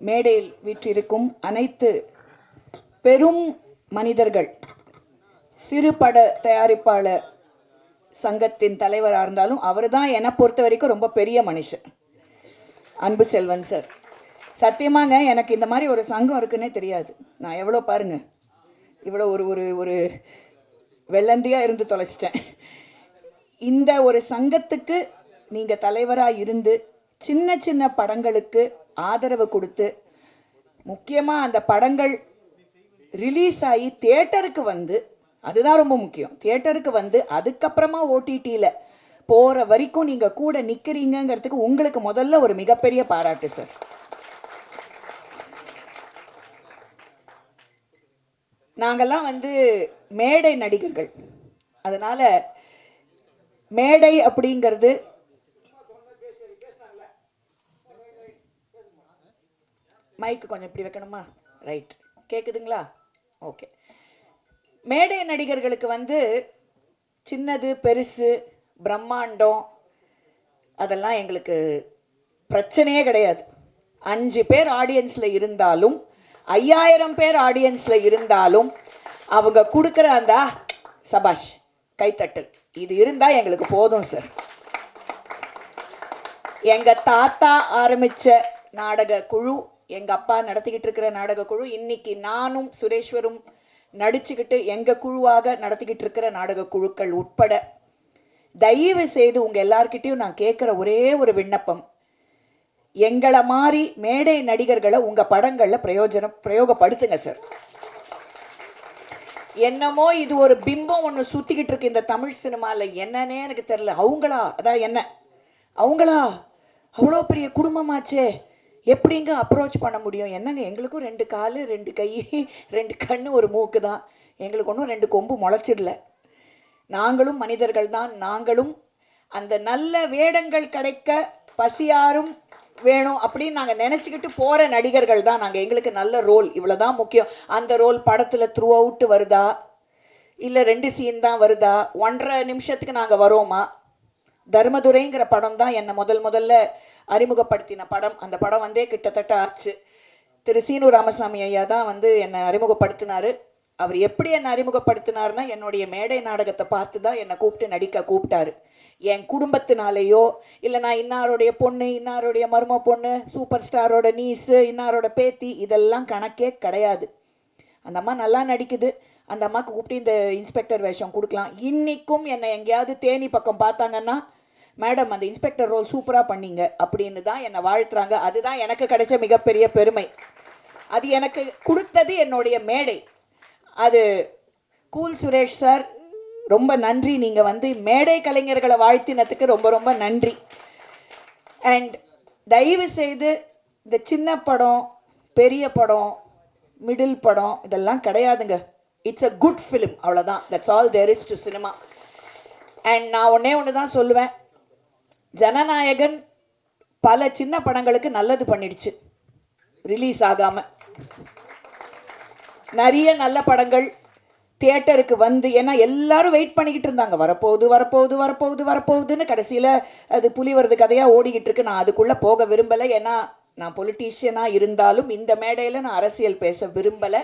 மேடையில் வீற்றிருக்கும் அனைத்து பெரும் மனிதர்கள், சிறு பட தயாரிப்பாளர் சங்கத்தின் தலைவராக இருந்தாலும் அவர் தான் என்னை பொறுத்த வரைக்கும் ரொம்ப பெரிய மனுஷன். அன்பு செல்வன் சார், சத்தியமாங்க எனக்கு இந்த மாதிரி ஒரு சங்கம் இருக்குன்னே தெரியாது. நான் எவ்வளோ பாருங்க, இவ்வளோ ஒரு ஒரு ஒரு வெள்ளந்தியாக இருந்து தொலைச்சிட்டேன். இந்த ஒரு சங்கத்துக்கு நீங்கள் தலைவராக இருந்து சின்ன சின்ன படங்களுக்கு ஆதரவு கொடுத்து, முக்கியமாக அந்த படங்கள் ரிலீஸ் ஆகி தியேட்டருக்கு வந்து, அதுதான் ரொம்ப முக்கியம், தியேட்டருக்கு வந்து அதுக்கப்புறமா ஓடிடியில் போகிற வரைக்கும் நீங்கள் கூட நிற்கிறீங்கிறதுக்கு உங்களுக்கு முதல்ல ஒரு மிகப்பெரிய பாராட்டு சார். நாங்கள்லாம் வந்து மேடை நடிகர்கள், அதனால் மேடை அப்படிங்கிறது மைக்கு கொஞ்சம் இப்படி வைக்கணுமா? ரைட், கேட்குதுங்களா? ஓகே. மேடை நடிகர்களுக்கு வந்து சின்னது பெருசு பிரம்மாண்டம் அதெல்லாம் எங்களுக்கு பிரச்சனையே கிடையாது. 5 பேர் ஆடியன்ஸில் இருந்தாலும் 5000 பேர் ஆடியன்ஸில் இருந்தாலும் அவங்க கொடுக்குற அந்த சபாஷ் கைத்தட்டல் இது இருந்தால் எங்களுக்கு போதும் சார். எங்கள் தாத்தா ஆரம்பித்த நாடக குழு, எங்கள் அப்பா நடத்திக்கிட்டு இருக்கிற நாடக குழு, இன்னைக்கு நானும் சுரேஸ்வரும் நடிச்சுக்கிட்டு எங்கள் குழுவாக நடத்திக்கிட்டு இருக்கிற நாடக குழுக்கள் உட்பட, தயவு செய்து உங்கள் எல்லார்கிட்டையும் நான் கேட்குற ஒரே ஒரு விண்ணப்பம், எங்களை மாதிரி மேடை நடிகர்களை உங்கள் படங்களில் பிரயோகப்படுத்துங்க சார். என்னமோ இது ஒரு பிம்பம் ஒன்று சுற்றிக்கிட்டு இருக்கு இந்த தமிழ் சினிமாவில், என்னன்னே எனக்கு தெரியல. அவங்களா, அதான் என்ன அவங்களா, அவ்வளோ பெரிய குடும்பமாச்சே, எப்படிங்க அப்ரோச் பண்ண முடியும்? என்னங்க, எங்களுக்கும் 2 கால் 2 கை 2 கண்ணு ஒரு மூக்கு தான், எங்களுக்கு ஒன்றும் 2 கொம்பு முளைச்சிடல. நாங்களும் மனிதர்கள் தான். நாங்களும் அந்த நல்ல வேடங்கள் கிடைக்க பசியாரும் வேணும் அப்படின்னு நாங்கள் நினச்சிக்கிட்டு போகிற நடிகர்கள் தான் நாங்கள். எங்களுக்கு நல்ல ரோல் இவ்வளோதான் முக்கியம். அந்த ரோல் படத்தில் த்ரூ அவுட்டு வருதா, இல்லை 2 சீன் தான் வருதா, 1.5 நிமிஷத்துக்கு நாங்கள் வரோமா? தர்மதுரைங்கிற படம் தான் என்னை முதல்ல அறிமுகப்படுத்தின படம். அந்த படம் வந்தே கிட்டத்தட்ட ஆச்சு. திரு சீனு ராமசாமி ஐயா தான் வந்து என்னை அறிமுகப்படுத்தினார். அவர் எப்படி என்னை அறிமுகப்படுத்தினார்னா, என்னுடைய மேடை நாடகத்தை பார்த்து தான் என்னை கூப்பிட்டு நடிக்க கூப்பிட்டாரு. என் குடும்பத்தினாலேயோ, இல்லை நான் இன்னாருடைய பொண்ணு, இன்னாருடைய மரும பொண்ணு, சூப்பர் ஸ்டாரோட நீஸு, இன்னாரோட பேத்தி, இதெல்லாம் கணக்கே கிடையாது. அந்த அம்மா நல்லா நடிக்குது, அந்த அம்மாவுக்கு கூப்பிட்டு இந்த இன்ஸ்பெக்டர் வேஷம் கொடுக்கலாம். இன்றைக்கும் என்னை எங்கேயாவது தேனி பக்கம் பார்த்தாங்கன்னா, மேடம் அந்த இன்ஸ்பெக்டர் ரோல் சூப்பராக பண்ணீங்க அப்படின்னு தான் என்னை வாழ்த்துறாங்க. அதுதான் எனக்கு கிடைச்ச மிகப்பெரிய பெருமை. அது எனக்கு கொடுத்தது என்னுடைய மேடை. அது கூல் சுரேஷ் சார், ரொம்ப நன்றி. நீங்கள் வந்து மேடை கலைஞர்களை வாழ்த்தினத்துக்கு ரொம்ப ரொம்ப நன்றி. அண்ட் தயவு செய்து இந்த சின்ன படம், பெரிய படம், மிடில் படம் இதெல்லாம் கிடையாதுங்க. இட்ஸ் அ குட் ஃபிலிம், அவ்வளோதான். That's all there is to cinema. And நான் ஒன்று தான் சொல்லுவேன், ஜனநாயகன் பல சின்ன படங்களுக்கு நல்லது பண்ணிடுச்சு ரிலீஸ் ஆகாமல். நிறைய நல்ல படங்கள் தியேட்டருக்கு வந்து, ஏன்னா எல்லாரும் வெயிட் பண்ணிக்கிட்டு இருந்தாங்க, வரப்போகுது வரப்போகுது வரப்போகுது வரப்போகுதுன்னு. கடைசியில் அது புலி வருது கதையாக ஓடிக்கிட்டு இருக்கு. நான் அதுக்குள்ளே போக விரும்பலை. ஏன்னா நான் பொலிட்டீஷியனாக இருந்தாலும் இந்த மேடையில் நான் அரசியல் பேச விரும்பலை.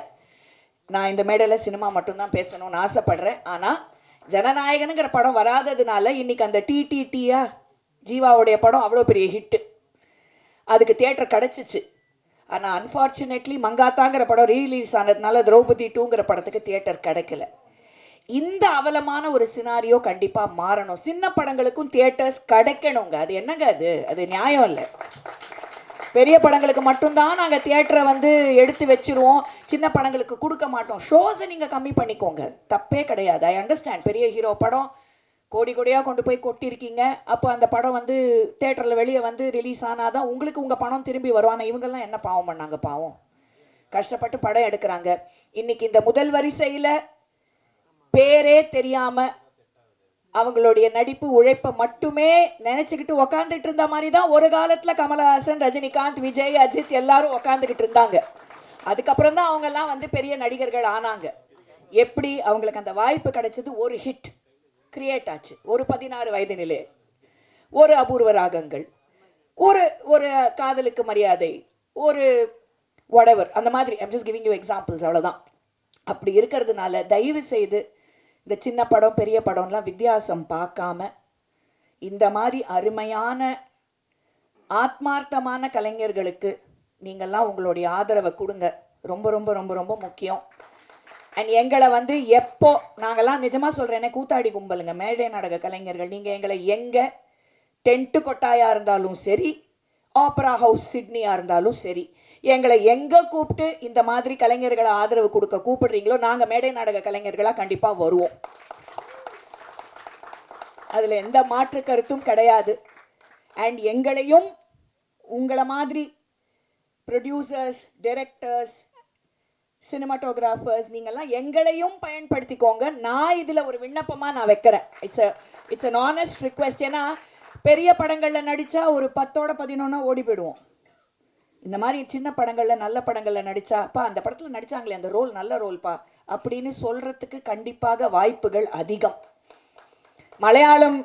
நான் இந்த மேடையில் சினிமா மட்டும்தான் பேசணும்னு ஆசைப்படுறேன். ஆனால் ஜனநாயகனுங்கிற படம் வராததுனால இன்றைக்கி அந்த டிடிடியா ஜீவாவுடைய படம் அவ்வளோ பெரிய ஹிட்டு, அதுக்கு தியேட்டர் கிடச்சிச்சு. ஆனால் அன்ஃபார்ச்சுனேட்லி மங்காத்தாங்கிற படம் ரீலீஸ் ஆனதுனால திரௌபதி 2ங்கிற படத்துக்கு தியேட்டர் கிடைக்கல. இந்த அவலமான ஒரு சினாரியோ கண்டிப்பாக மாறணும். சின்ன படங்களுக்கும் தியேட்டர்ஸ் கிடைக்கணுங்க. அது என்னங்க, அது நியாயம் இல்லை. பெரிய படங்களுக்கு மட்டும்தான் நாங்கள் தியேட்டரை வந்து எடுத்து வச்சுருவோம், சின்ன படங்களுக்கு கொடுக்க மாட்டோம். ஷோஸை நீங்கள் கம்மி பண்ணிக்கோங்க, தப்பே கிடையாது. ஐ அண்டர்ஸ்டாண்ட், பெரிய ஹீரோ படம் கோடி கோடியாக கொண்டு போய் கொட்டியிருக்கீங்க. அப்போ அந்த படம் வந்து தேட்டரில் வெளியே வந்து ரிலீஸ் ஆனால் தான் உங்களுக்கு உங்கள் பணம் திரும்பி வரும். ஆனால் இவங்கெல்லாம் என்ன பாவம் பண்ணாங்க? பாவம், கஷ்டப்பட்டு படம் எடுக்கிறாங்க. இன்றைக்கி இந்த முதல் வரிசையில் பேரே தெரியாமல் அவங்களுடைய நடிப்பு உழைப்பை மட்டுமே நினச்சிக்கிட்டு உக்காந்துட்டு இருந்த மாதிரி தான் ஒரு காலத்தில் கமலஹாசன், ரஜினிகாந்த், விஜய், அஜித் எல்லாரும் உக்காந்துக்கிட்டு இருந்தாங்க. அதுக்கப்புறம் தான் அவங்கெல்லாம் வந்து பெரிய நடிகர்கள் ஆனாங்க. எப்படி அவங்களுக்கு அந்த வாய்ப்பு கிடைச்சது? ஒரு ஹிட் கிரியேட் ஆச்சு. ஒரு 16 வயது நிலை, ஒரு அபூர்வ ராகங்கள், ஒரு காதலுக்கு மரியாதை, ஒரு whatever அந்த மாதிரி I'm just giving you examples அவ்வளவுதான். அப்படி இருக்கிறதுனால தயவு செய்து இந்த சின்ன படம் பெரிய படம்லாம் வித்தியாசம் பார்க்காம இந்த மாதிரி அருமையான ஆத்மார்த்தமான கலைஞர்களுக்கு நீங்கள்லாம் உங்களுடைய ஆதரவை கொடுங்க. ரொம்ப ரொம்ப ரொம்ப ரொம்ப முக்கியம். அண்ட் எங்களை வந்து எப்போ நாங்கள்லாம் நிஜமாக சொல்கிறேனே கூத்தாடி கும்பலுங்க, மேடை நாடக கலைஞர்கள். நீங்கள் எங்களை எங்கே டென்ட்டு கொட்டாயாக இருந்தாலும் சரி, ஆப்பரா ஹவுஸ் சிட்னியாக இருந்தாலும் சரி, எங்களை எங்கே கூப்பிட்டு இந்த மாதிரி கலைஞர்களை ஆதரவு கொடுக்க கூப்பிடுறீங்களோ நாங்கள் மேடை நாடக கலைஞர்களாக கண்டிப்பாக வருவோம். அதில் எந்த மாற்று கருத்தும் கிடையாது. அண்ட் எங்களையும் உங்களை மாதிரி ப்ரொடியூசர்ஸ், டைரக்டர்ஸ், சினிமாட்டோகிராஃபர்ஸ் நீங்கள்லாம் எங்களையும் பயன்படுத்திக்கோங்க. நான் இதில் ஒரு விண்ணப்பமாக நான் வைக்கிறேன். It's an honest request. ஏன்னா பெரிய படங்களில் நடித்தா ஒரு 10ஓட 11 ஓடி போயிடுவோம். இந்த மாதிரி சின்ன படங்களில் நல்ல படங்களில் நடித்தாப்பா அந்த படத்தில் நடித்தாங்களே அந்த ரோல் நல்ல ரோல்ப்பா அப்படின்னு சொல்கிறதுக்கு கண்டிப்பாக வாய்ப்புகள் அதிகம். மலையாளம்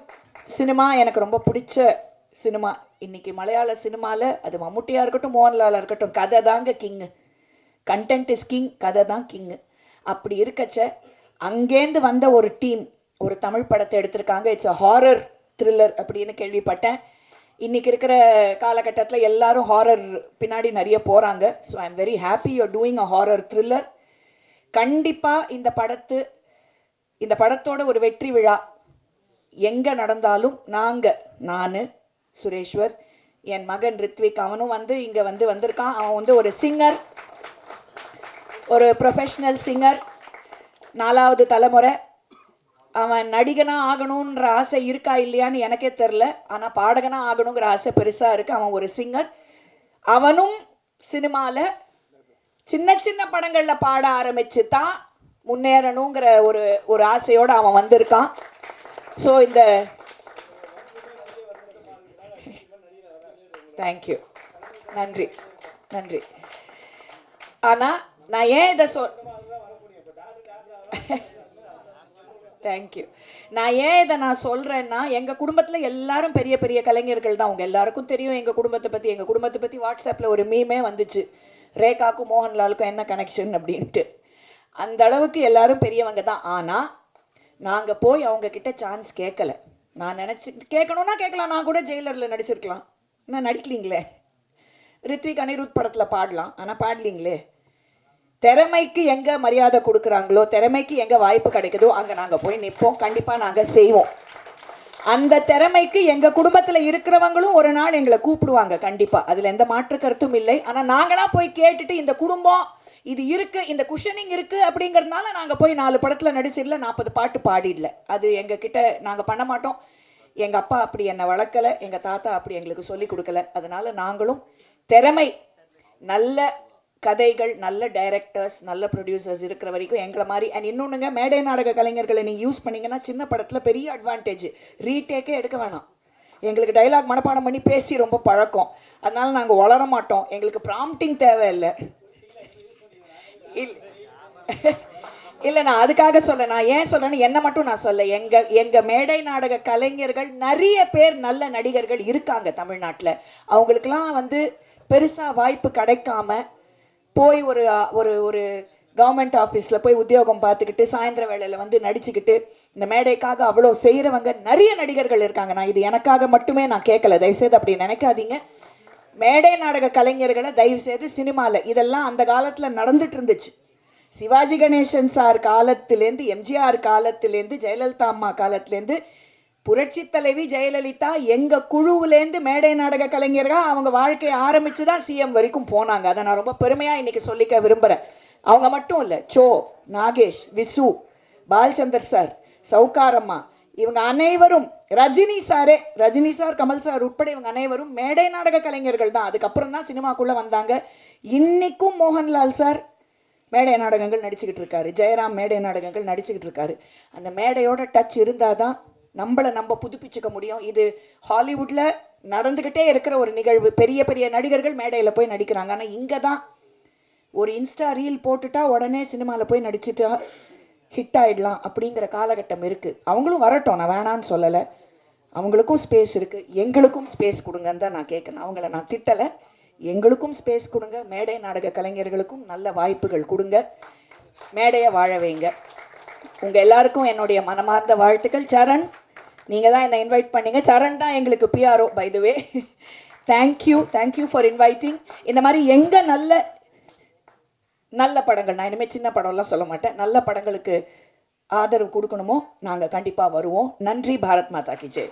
சினிமா எனக்கு ரொம்ப பிடிச்ச சினிமா. இன்றைக்கி மலையாள சினிமாவில் அது மம்முட்டியாக இருக்கட்டும், மோகன்லாலாக இருக்கட்டும், கதை தாங்க கிங்கு. கண்டென்ட் இஸ் கிங், கதை தான் கிங்கு. அப்படி இருக்கச்ச அங்கேருந்து வந்த ஒரு டீம் ஒரு தமிழ் படத்தை எடுத்திருக்காங்க. இட்ஸ் அ ஹாரர் த்ரில்லர் அப்படின்னு கேள்விப்பட்டேன். இன்றைக்கி இருக்கிற காலகட்டத்தில் எல்லாரும் ஹாரர் பின்னாடி நிறைய போகிறாங்க. So I am very happy you are doing a horror thriller. கண்டிப்பாக இந்த படத்தோட ஒரு வெற்றி விழா எங்கே நடந்தாலும் நான் சுரேஷ்வர், என் மகன் ரித்விக், அவனும் வந்து இங்கே வந்திருக்கான். அவன் வந்து ஒரு சிங்கர், ஒரு ப்ரொஃபஷ்னல் சிங்கர், 4வது தலைமுறை. அவன் நடிகனாக ஆகணுன்ற ஆசை இருக்கா இல்லையான்னு எனக்கே தெரில. ஆனால் பாடகனாக ஆகணுங்கிற ஆசை பெருசாக இருக்குது. அவன் ஒரு சிங்கர். அவனும் சினிமாவில் சின்ன சின்ன படங்களில் பாட ஆரம்பித்து தான் முன்னேறணுங்கிற ஒரு ஆசையோடு அவன் வந்திருக்கான். ஸோ இந்த தேங்க்யூ, நன்றி. ஆனால் நான் ஏன் இதை தேங்க்யூ. நான் ஏன் இதை சொல்கிறேன்னா, எங்கள் குடும்பத்தில் எல்லாரும் பெரிய பெரிய கலைஞர்கள் தான். உங்கள் எல்லாருக்கும் தெரியும் எங்கள் குடும்பத்தை பற்றி வாட்ஸ்அப்பில் ஒரு மீமே வந்துச்சு, ரேகாக்கும் மோகன்லாலுக்கும் என்ன கனெக்ஷன் அப்படின்ட்டு. அந்த அளவுக்கு எல்லாரும் பெரியவங்க தான். ஆனால் நாங்கள் போய் அவங்கக்கிட்ட சான்ஸ் கேட்கல. நான் கேட்கணுன்னா கேட்கலாம். நான் கூட ஜெயிலரில் நடிச்சிருக்கலாம், நான் நடிக்கலீங்களே. ரித்விக் அனிருத் படத்தில் பாடலாம், ஆனால் பாடலீங்களே. திறமைக்கு எங்கே மரியாதை கொடுக்குறாங்களோ, திறமைக்கு எங்கே வாய்ப்பு கிடைக்குதோ அங்கே நாங்கள் போய் நிற்போம். கண்டிப்பாக நாங்கள் செய்வோம். அந்த திறமைக்கு எங்கள் குடும்பத்தில் இருக்கிறவங்களும் ஒரு நாள் எங்களை கூப்பிடுவாங்க கண்டிப்பாக. அதில் எந்த மாற்று கருத்தும் இல்லை. ஆனால் நாங்களாக போய் கேட்டுட்டு இந்த குடும்பம் இது இருக்குது, இந்த குஷனிங் இருக்குது அப்படிங்கிறதுனால நாங்கள் போய் 4 படத்தில் நடிச்சிடல, 40 பாட்டு பாடிடல. அது எங்ககிட்ட நாங்கள் பண்ண மாட்டோம். எங்கள் அப்பா அப்படி என்னை வளர்க்கலை, எங்கள் தாத்தா அப்படி எங்களுக்கு சொல்லி கொடுக்கல. அதனால் நாங்களும் திறமை, நல்ல கதைகள், நல்ல டைரக்டர்ஸ், நல்ல ப்ரொடியூசர்ஸ் இருக்கிற வரைக்கும் எங்களை மாதிரி. அண்ட் இன்னொன்றுங்க, மேடை நாடக கலைஞர்களை நீங்கள் யூஸ் பண்ணிங்கன்னா சின்ன படத்தில் பெரிய அட்வான்டேஜ். ரீடேக்கே எடுக்க வேணாம். எங்களுக்கு டைலாக் மனப்பாடம் பண்ணி பேசி ரொம்ப பழக்கம். அதனால் நாங்கள் வளர மாட்டோம். எங்களுக்கு ப்ராம்ப்டிங் தேவையில்லை. இல்லை, நான் அதுக்காக சொல்ல, நான் ஏன் சொல்கிறேன்னு என்னை மட்டும் நான் சொல்ல. எங்கள் மேடை நாடக கலைஞர்கள் நிறைய பேர் நல்ல நடிகர்கள் இருக்காங்க தமிழ்நாட்டில். அவங்களுக்கெல்லாம் பெருசாக வாய்ப்பு கிடைக்காம போய் ஒரு ஒரு கவர்மெண்ட் ஆஃபீஸில் போய் உத்தியோகம் பார்த்துக்கிட்டு சாயந்தர வேளையில் நடிச்சுக்கிட்டு இந்த மேடைக்காக அவ்வளோ செய்கிறவங்க நிறைய நடிகர்கள் இருக்காங்க. நான் இது எனக்காக மட்டுமே நான் கேட்கல, தயவுசெய்து அப்படி நினைக்காதீங்க. மேடை நாடக கலைஞர்களை தயவுசெய்து சினிமாவில் இதெல்லாம் அந்த காலத்தில் நடந்துட்டு இருந்துச்சு. சிவாஜி கணேசன் சார் காலத்திலேருந்து, எம்ஜிஆர் காலத்திலேருந்து, ஜெயலலிதா அம்மா காலத்திலேருந்து, புரட்சி தலைவி ஜெயலலிதா எங்கள் குழுவிலேருந்து மேடை நாடக கலைஞர்கள் அவங்க வாழ்க்கையை ஆரம்பித்து தான் சிஎம் வரைக்கும் போனாங்க. அதை நான் ரொம்ப பெருமையாக இன்றைக்கி சொல்லிக்க விரும்புகிறேன். அவங்க மட்டும் இல்லை, சோ, நாகேஷ், விசு, பாலச்சந்தர் சார், சவுகாரம்மா, இவங்க அனைவரும், ரஜினி சார், கமல் சார் உட்பட இவங்க அனைவரும் மேடை நாடக கலைஞர்கள் தான். அதுக்கப்புறம் தான் சினிமாக்குள்ளே வந்தாங்க. இன்றைக்கும் மோகன்லால் சார் மேடை நாடகங்கள் நடிச்சுக்கிட்டு இருக்காரு, ஜெயராம் மேடை நாடகங்கள் நடிச்சுக்கிட்டு இருக்காரு. அந்த மேடையோட டச் இருந்தால் தான் நம்ம புதுப்பிச்சுக்க முடியும். இது ஹாலிவுட்டில் நடந்துக்கிட்டே இருக்கிற ஒரு நிகழ்வு. பெரிய பெரிய நடிகர்கள் மேடையில் போய் நடிக்கிறாங்க. ஆனால் இங்கே தான் ஒரு இன்ஸ்டா ரீல் போட்டுட்டா உடனே சினிமாவில் போய் நடிச்சுட்டா ஹிட் ஆகிடலாம் அப்படிங்கிற காலகட்டம் இருக்குது. அவங்களும் வரட்டும், நான் வேணான்னு சொல்லலை. அவங்களுக்கும் ஸ்பேஸ் இருக்குது, எங்களுக்கும் ஸ்பேஸ் கொடுங்கன்னு தான் நான் கேட்குறேன். அவங்கள நான் திட்டலை. எங்களுக்கும் ஸ்பேஸ் கொடுங்க, மேடை நாடக கலைஞர்களுக்கும் நல்ல வாய்ப்புகள் கொடுங்க, மேடையை வாழ வைங்க. உங்கள் எல்லாருக்கும் என்னுடைய மனமார்ந்த வாழ்த்துக்கள். சரண், நீங்கள் தான் என்னை இன்வைட் பண்ணீங்க. சரண் தான் எங்களுக்கு PRO by the way. Thank you for inviting. இந்த மாதிரி எங்கே நல்ல படங்கள், நான் இனிமேல் சின்ன படம்லாம் சொல்ல மாட்டேன், நல்ல படங்களுக்கு ஆதரவு கொடுக்கணுமோ நாங்கள் கண்டிப்பாக வருவோம். நன்றி. பாரத் மாதா கி ஜெய்.